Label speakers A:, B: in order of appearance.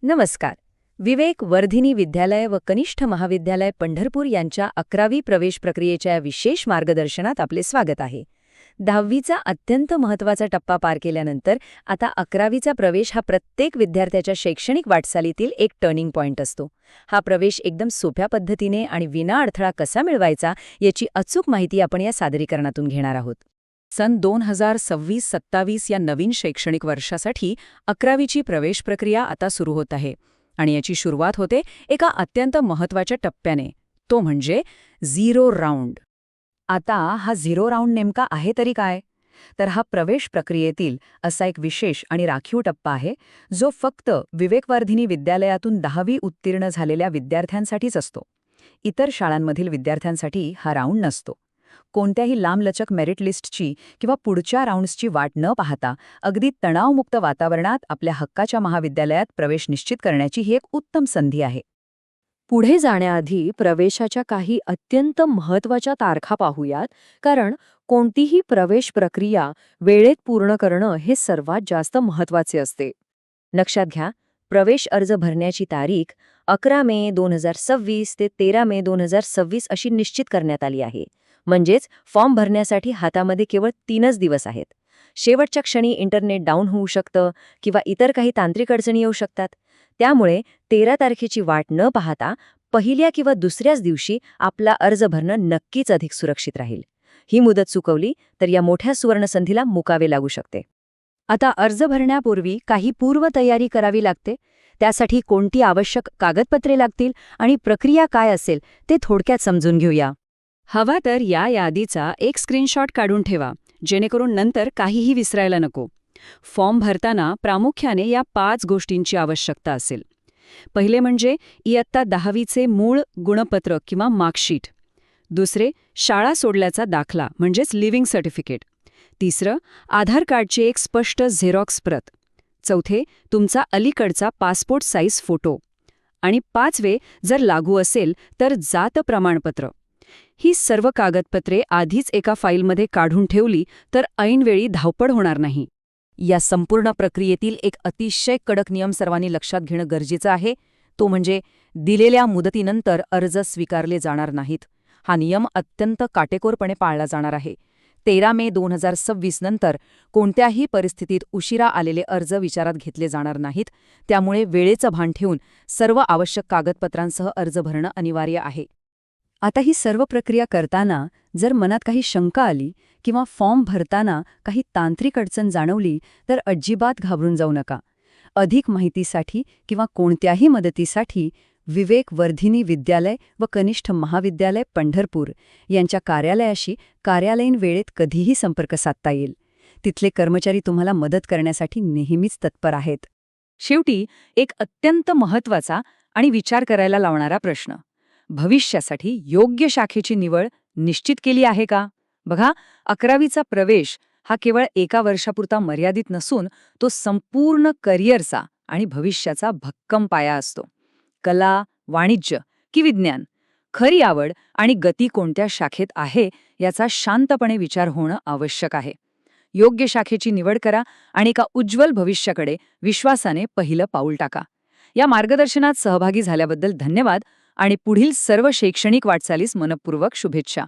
A: नमस्कार. विवेक वर्धिनी विद्यालय व कनिष्ठ महाविद्यालय पंढरपूर यांच्या 11वी प्रवेश प्रक्रियेच्या या विशेष मार्गदर्शनात आपले स्वागत आहे. 10वीचा अत्यंत महत्त्वाचा टप्पा पार केल्यानंतर आता 11वीचा प्रवेश हा प्रत्येक विद्यार्थ्याच्या शैक्षणिक वाटचालीतील एक टर्निंग पॉइंट असतो. हा प्रवेश एकदम सोप्या पद्धतीने आणि विना अडथळा कसा मिळवायचा याची अचूक माहिती आपण या सादरीकरणातून घेणार आहोत.
B: सन 2026-27 या नवीन शैक्षणिक वर्षासाठी 11वीची प्रवेश प्रक्रिया आता सुरू होत आहे आणि याची सुरुवात होते एका अत्यंत महत्त्वाच्या टप्प्याने, तो म्हणजे झिरो राऊंड. आता हा झिरो राऊंड नेमका आहे तरी काय? तर हा प्रवेश प्रक्रियेतील असा एक विशेष आणि राखीव टप्पा आहे जो फक्त विवेकवर्धिनी विद्यालयातून 10वी उत्तीर्ण झालेल्या विद्यार्थ्यांसाठीच असतो. इतर शाळांमधील विद्यार्थ्यांसाठी हा राऊंड नसतो. कोणत्याही लांबलचक मेरिट लिस्टची किंवा पुढच्या राऊंड्सची वाट न पाहता अगदी तणावमुक्त वातावरणात आपल्या हक्काच्या महाविद्यालयात प्रवेश निश्चित करण्याची ही एक उत्तम संधी आहे.
A: पुढे जाण्याआधी प्रवेशाच्या काही अत्यंत महत्त्वाच्या तारखा पाहूयात, कारण कोणतीही प्रवेश प्रक्रिया वेळेत पूर्ण करणं हे सर्वात जास्त महत्त्वाचे असते. लक्षात घ्या, प्रवेश अर्ज भरण्याची तारीख 11 मे 2026 ते 13 मे 2026 अशी निश्चित करण्यात आली आहे. म्हणजेच फॉर्म भरण्यासाठी हातामध्ये केवळ 3च दिवस आहेत. शेवटच्या क्षणी इंटरनेट डाऊन होऊ शकतं किंवा इतर काही तांत्रिक अडचणी येऊ शकतात. त्यामुळे 13 तारखेची वाट न पाहता पहिल्या किंवा दुसऱ्याच दिवशी आपला अर्ज भरणं नक्कीच अधिक सुरक्षित राहील. ही मुदत चुकवली तर या मोठ्या सुवर्णसंधीला मुकावे लागू शकते. आता अर्ज भरण्यापूर्वी काही पूर्वतयारी करावी लागते. त्यासाठी कोणती आवश्यक कागदपत्रे लागतील आणि प्रक्रिया काय असेल ते थोडक्यात समजून घेऊया.
B: हवा तर या यादीचा एक स्क्रीनशॉट काढून ठेवा, जेणेकरून नंतर काहीही विसरायला नको. फॉर्म भरताना प्रामुख्याने या 5 गोष्टींची आवश्यकता असेल. पहिले म्हणजे इयत्ता 10वीचे मूळ गुणपत्र किंवा मार्कशीट. दुसरे, शाळा सोडल्याचा दाखला म्हणजेच लिव्हिंग सर्टिफिकेट. तिसरं, आधार कार्डची एक स्पष्ट झेरॉक्स प्रत. चौथे, तुमचा अलीकडचा पासपोर्ट साईज फोटो. आणि 5वे, जर लागू असेल तर जात प्रमाणपत्र. ही सर्व कागदपत्रे आधीच एका फाईलमध्ये काढून ठेवली तर ऐनवेळी धावपळ होणार नाही.
A: या संपूर्ण प्रक्रियेतील एक अतिशय कडक नियम सर्वांनी लक्षात घेणं गरजेचं आहे. तो म्हणजे दिलेल्या मुदतीनंतर अर्ज स्वीकारले जाणार नाहीत. हा नियम अत्यंत काटेकोरपणे पाळला जाणार आहे. 13 मे 2026 नंतर कोणत्याही परिस्थितीत उशिरा आलेले अर्ज विचारात घेतले जाणार नाहीत. त्यामुळे वेळेचं भान ठेवून सर्व आवश्यक कागदपत्रांसह अर्ज भरणं अनिवार्य आहे. आता ही सर्व प्रक्रिया करताना जर मनात काही शंका आली किंवा फॉर्म भरताना काही तांत्रिक अडचण जाणवली तर अजिबात घाबरून जाऊ नका. अधिक माहितीसाठी किंवा कोणत्याही मदतीसाठी विवेक वर्धिनी विद्यालय व कनिष्ठ महाविद्यालय पंढरपूर यांच्या कार्यालयाशी कार्यालयीन वेळेत कधीही संपर्क साधता येईल. तिथले कर्मचारी तुम्हाला मदत करण्यासाठी नेहमीच तत्पर आहेत. शेवटी एक अत्यंत महत्त्वाचा आणि विचार करायला लावणारा प्रश्न: भविष्यासाठी योग्य शाखेची निवड निश्चित केली आहे का? बघा, 11वीचा प्रवेश हा केवळ एका वर्षापुरता मर्यादित नसून तो संपूर्ण करिअरचा आणि भविष्याचा भक्कम पाया असतो. कला, वाणिज्य की विज्ञान, खरी आवड आणि गती कोणत्या शाखेत आहे याचा शांतपणे विचार होणं आवश्यक आहे. योग्य शाखेची निवड करा आणि एका उज्ज्वल भविष्याकडे विश्वासाने पहिलं पाऊल टाका. या मार्गदर्शनात सहभागी झाल्याबद्दल धन्यवाद आणि पुढील सर्व शैक्षणिक वाटचालीस मनपूर्वक शुभेच्छा.